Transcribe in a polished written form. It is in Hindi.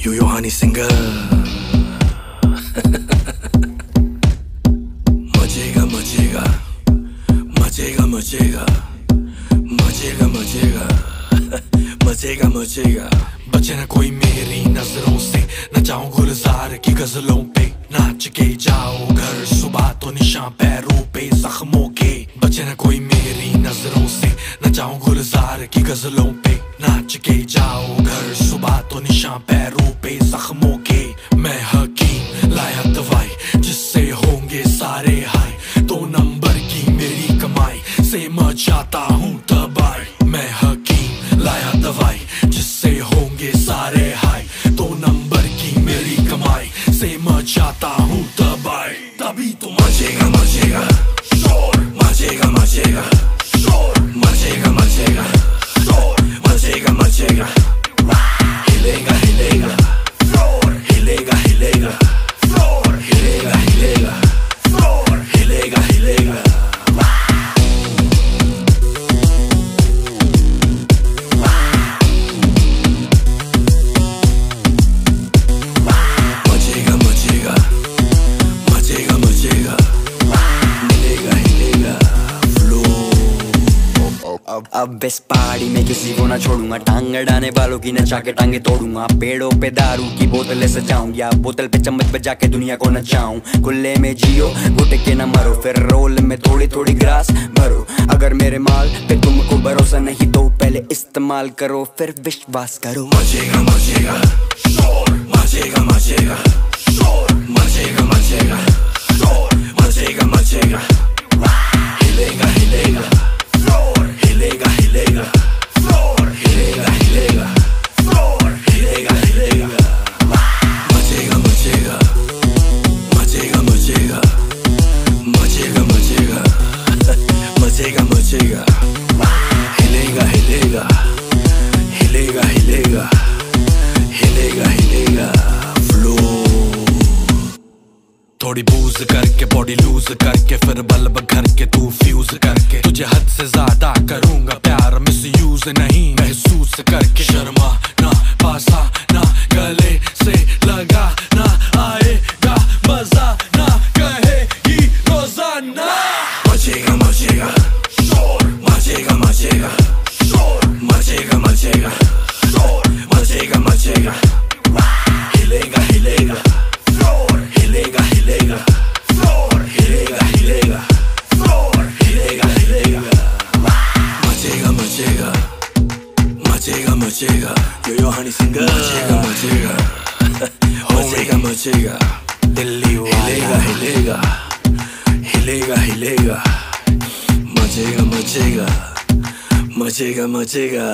Yo Honey Singer मचेगा मचेगा मचेगा मचेगा मचेगा मचेगा मचेगा मचेगा। बचे ना कोई मेरी नजरों से, न जाऊं गुलजार की गजलों पे, नाच के जाओ घर सुबह तो निशान पैरों पे जख्मों के। बचे ना कोई मेरी नजरों से, न जाऊं गुलजार की गजलों पे, नाच के जाओ घर सुबह तो निशान पैरों पे जख्मों के। मैं हकीम लाया दवाई जिससे होंगे सारे हाय, 2 नंबर की मेरी कमाई से मचाता हूँ तबाही। मैं हकीम लाया दवाई जिससे होंगे सारे हाय, 2 नंबर की मेरी कमाई से मचाता हूँ तबाही। तभी तो मचेगा मचेगा शोर, मचेगा मचेगा शोर, मचेगा मचेगा शोर, मचेगा मचेगा। हिलेगा हिलेगा फ्लोर, हिलेगा हिलेगा फ्लोर, हिलेगा हिलेगा फ्लोर, हिलेगा हिलेगा। मचेगा मचेगा मचेगा मचेगा, हिलेगा हिलेगा फ्लोर। अब इस पहाड़ी में किसी को ना छोड़ूंगा, टांग अड़ाने वालों की नचा के टांगे तोड़ूंगा। पेड़ों पे दारू की बोतलें सजाऊंगा, बोतल पे चम्मच बजा के दुनिया को नचाऊं। खुले में जियो घुट के न मरो, फिर रोल में थोड़ी थोड़ी ग्रास भरो। अगर मेरे माल पे तुमको भरोसा नहीं तो पहले इस्तेमाल करो फिर विश्वास करो। मचेगा मचेगा शोर, मचेगा मचेगा शोर, मचेगा मचेगा शोर, मचेगा मचेगा। हिलेगा हिलेगा फ्लोर, हिलेगा हिलेगा फ्लोर, हिलेगा हिलेगा फ्लोर, हिलेगा हिलेगा। मचेगा मचेगा मचेगा मचेगा मचेगा मचेगा मचेगा मचेगा। हिलेगा हिलेगा हिलेगा हिलेगा हिलेगा हिलेगा फ्लोर। थोड़ी बूज करके बॉडी लूज करके, फिर बल्ब घर के तू फ्यूज करके, तुझे हद से ज्यादा करूंगा प्यार मिस यूज नहीं महसूस करके। शर्मा ना पासा ना गले से लगा ना, आएगा मजा ना कहेगी रोजाना। मचेगा मचेगा शोर, मचेगा मचेगा शोर, मचेगा मचेगा शोर, मचेगा मचेगा। हिलेगा हिलेगा फ्लोर, हिलेगा हिलेगा फ्लोर, हिलेगा हिलेगा फ्लोर, हिलेगा हिलेगा। मचेगा मचेगा मचेगा मचेगा। यो हनी सिंगर मचेगा मचेगा मचेगा मचेगा। दिल्ली हिलेगा हिलेगा हिलेगा हिलेगा। मचेगा मचेगा मचेगा मचेगा।